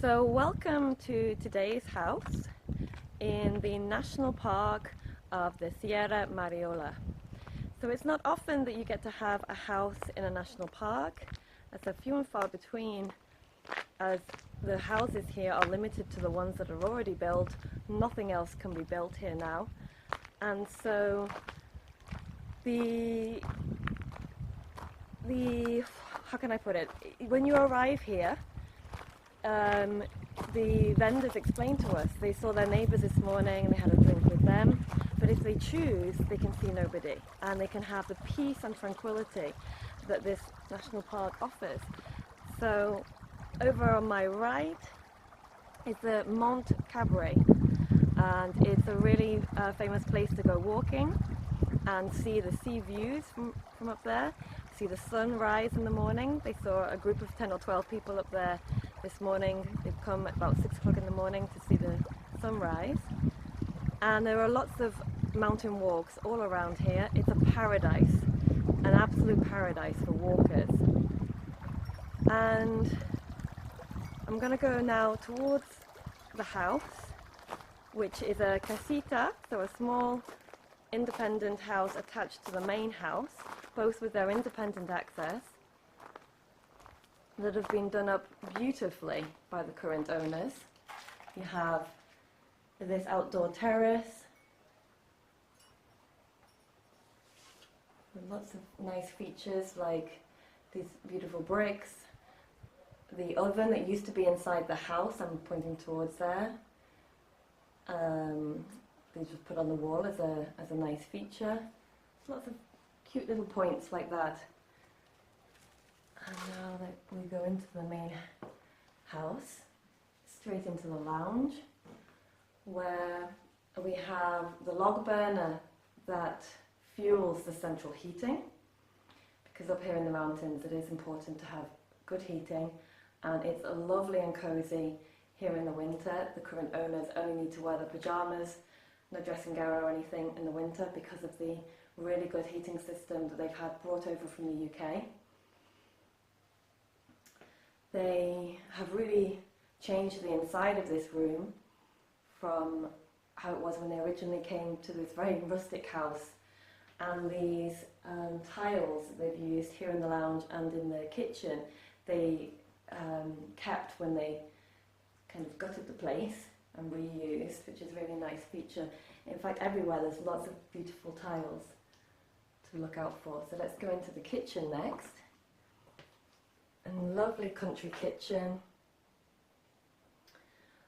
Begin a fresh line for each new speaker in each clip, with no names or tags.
So welcome to today's house in the National Park of the Sierra Mariola. So it's not often that you get to have a house in a national park. It's a few and far between, as the houses here are limited to the ones that are already built. Nothing else can be built here now. And so how can I put it? When you arrive here, the vendors explained to us they saw their neighbours this morning and they had a drink with them, but if they choose they can see nobody and they can have the peace and tranquility that this national park offers. So over on my right is the Mont Cabre, and it's a really famous place to go walking and see the sea views from up there, see the sun rise in the morning. They saw a group of 10 or 12 people up there this morning. They've come at about 6 o'clock in the morning to see the sunrise. And there are lots of mountain walks all around here. It's a paradise, an absolute paradise for walkers. And I'm going to go now towards the house, which is a casita, so a small independent house attached to the main house, both with their independent access, that have been done up beautifully by the current owners. You have this outdoor terrace with lots of nice features like these beautiful bricks, the oven that used to be inside the house, I'm pointing towards there. They just put on the wall as a nice feature. Lots of cute little points like that. And now we go into the main house, straight into the lounge, where we have the log burner that fuels the central heating, because up here in the mountains it is important to have good heating, and it's lovely and cozy here in the winter. The current owners only need to wear their pyjamas, no dressing gown or anything in the winter because of the really good heating system that they've had brought over from the UK. They have really changed the inside of this room from how it was when they originally came to this very rustic house. And these tiles that they've used here in the lounge and in the kitchen, they kept when they kind of gutted the place and reused, which is a really nice feature. In fact, everywhere there's lots of beautiful tiles to look out for. So let's go into the kitchen next. And lovely country kitchen.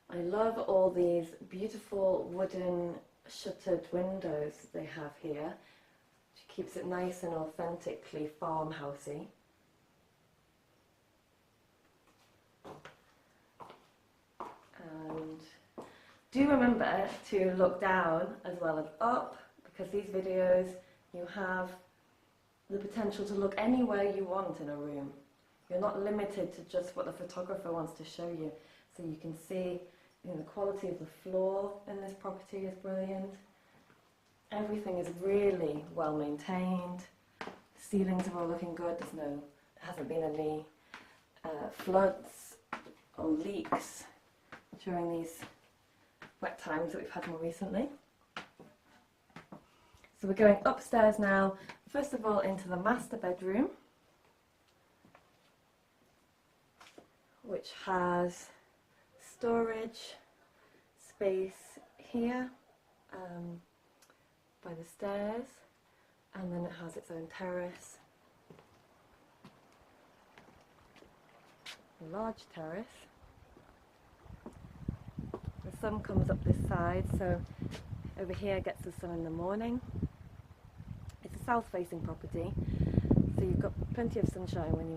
I love all these beautiful wooden shuttered windows they have here, which keeps it nice and authentically farmhousey. And do remember to look down as well as up, because these videos, you have the potential to look anywhere you want in a room. You're not limited to just what the photographer wants to show you. So you can see, the quality of the floor in this property is brilliant. Everything is really well maintained. The ceilings are all looking good. There hasn't been any floods or leaks during these wet times that we've had more recently. So we're going upstairs now, first of all into the master bedroom, which has storage space here by the stairs, and then it has its own terrace, a large terrace. The sun comes up this side, so over here gets the sun in the morning. It's a south-facing property, so you've got plenty of sunshine when you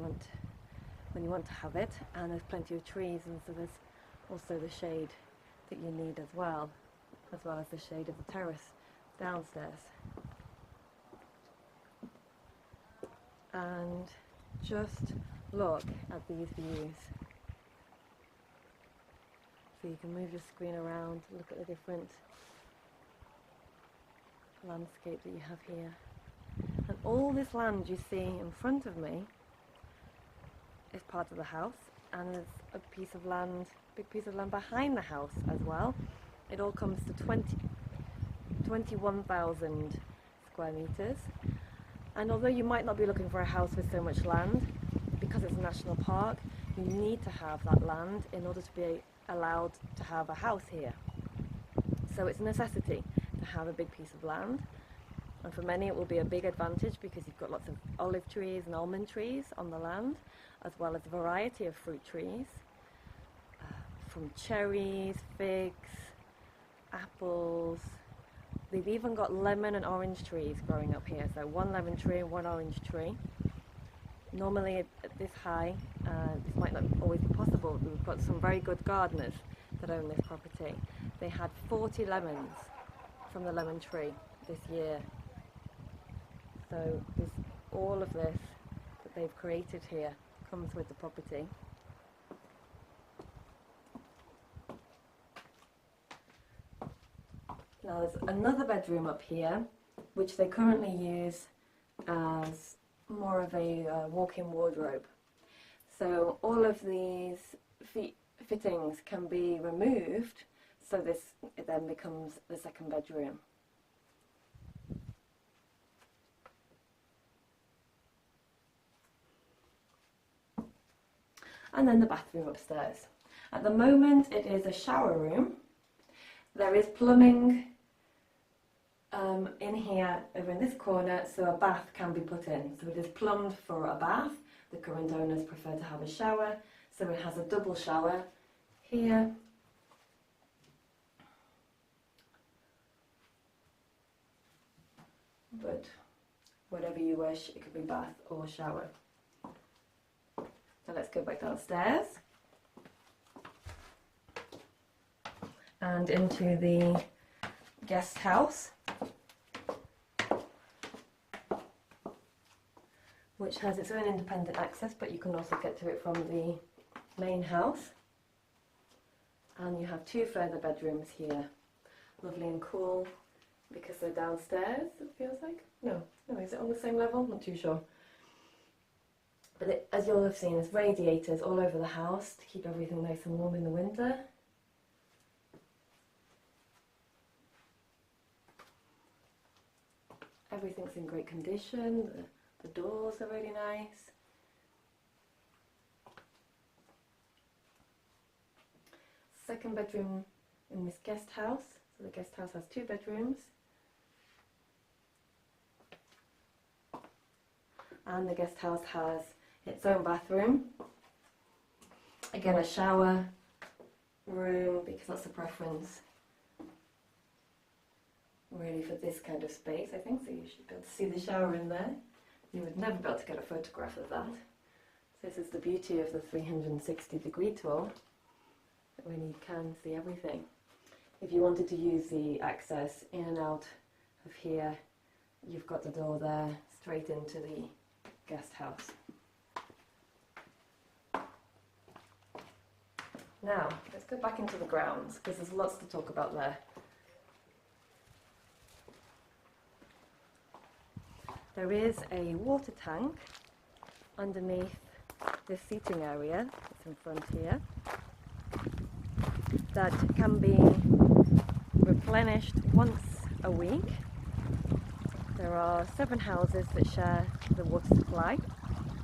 want to have it, and there's plenty of trees, and so there's also the shade that you need as well as the shade of the terrace downstairs. And just look at these views. So you can move your screen around, look at the different landscape that you have here. And all this land you see in front of me is part of the house, and there's a piece of land, big piece of land behind the house as well. It all comes to 21,000 square meters. And although you might not be looking for a house with so much land, because it's a national park, you need to have that land in order to be allowed to have a house here. So it's a necessity to have a big piece of land. And for many it will be a big advantage because you've got lots of olive trees and almond trees on the land, as well as a variety of fruit trees, from cherries, figs, apples. They've even got lemon and orange trees growing up here, so one lemon tree and one orange tree. Normally at this high, this might not always be possible. We've got some very good gardeners that own this property. They had 40 lemons from the lemon tree this year. So all of this that they've created here comes with the property. Now there's another bedroom up here, which they currently use as more of a walk-in wardrobe. So all of these fittings can be removed, so it then becomes the second bedroom. And then the bathroom upstairs. At the moment it is a shower room. There is plumbing in here, over in this corner, so a bath can be put in. So it is plumbed for a bath. The current owners prefer to have a shower, so it has a double shower here. But whatever you wish, it could be bath or shower. So let's go back downstairs and into the guest house, which has its own independent access, but you can also get to it from the main house. And you have two further bedrooms here, lovely and cool, because they're downstairs, it feels like. No, is it on the same level? Not too sure. But as you'll have seen, there's radiators all over the house to keep everything nice and warm in the winter. Everything's in great condition. The doors are really nice. Second bedroom in this guest house. So the guest house has two bedrooms. And the guest house has its own bathroom. Again, a shower room, because that's the preference really for this kind of space, I think. So you should be able to see the shower in there. You would never be able to get a photograph of that. So this is the beauty of the 360-degree tour. When you can see everything. If you wanted to use the access in and out of here, you've got the door there straight into the guest house. Now, let's go back into the grounds, because there's lots to talk about there. There is a water tank underneath this seating area, it's in front here, that can be replenished once a week. There are 7 houses that share the water supply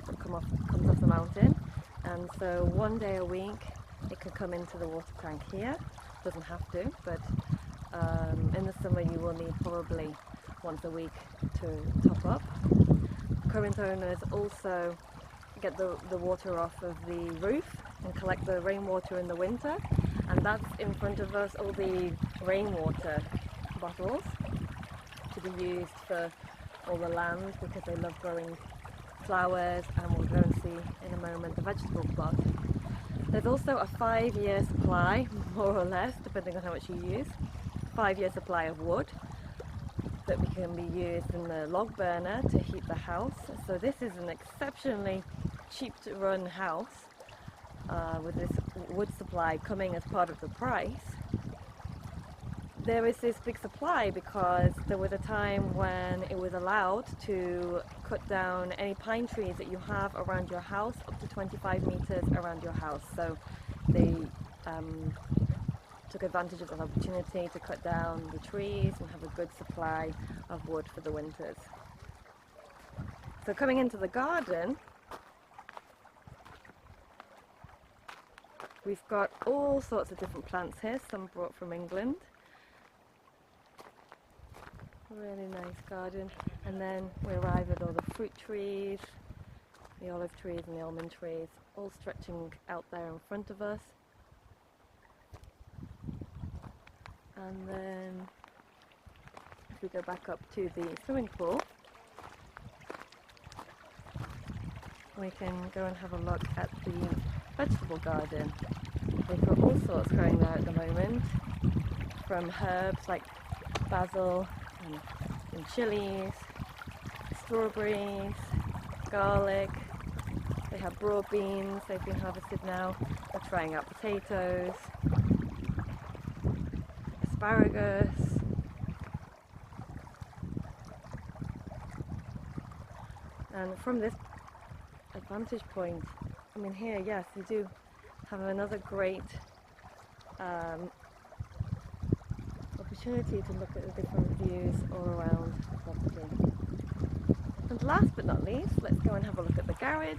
that comes off the mountain, and so one day a week it can come into the water tank here. Doesn't have to, but in the summer you will need probably once a week to top up. Current owners also get the water off of the roof and collect the rainwater in the winter, and that's in front of us, all the rainwater bottles to be used for all the land, because they love growing flowers, and we'll go and see in a moment the vegetable plot. There's also a 5-year supply, more or less, depending on how much you use, 5-year supply of wood that can be used in the log burner to heat the house. So this is an exceptionally cheap to run house with this wood supply coming as part of the price. there is this big supply because there was a time when it was allowed to cut down any pine trees that you have around your house up to 25 meters around your house. So they took advantage of the opportunity to cut down the trees and have a good supply of wood for the winters. So coming into the garden, we've got all sorts of different plants here, some brought from England. Really nice garden. And then we arrive at all the fruit trees, the olive trees and the almond trees, all stretching out there in front of us. And then if we go back up to the swimming pool, we can go and have a look at the vegetable garden. They've got all sorts growing there at the moment, from herbs like basil and chilies, strawberries, garlic. They have broad beans, they've been harvested now. They're trying out potatoes, asparagus. And from this vantage point, I mean here, yes, they do have another great opportunity to look at the different views all around the property. And last but not least, let's go and have a look at the garage.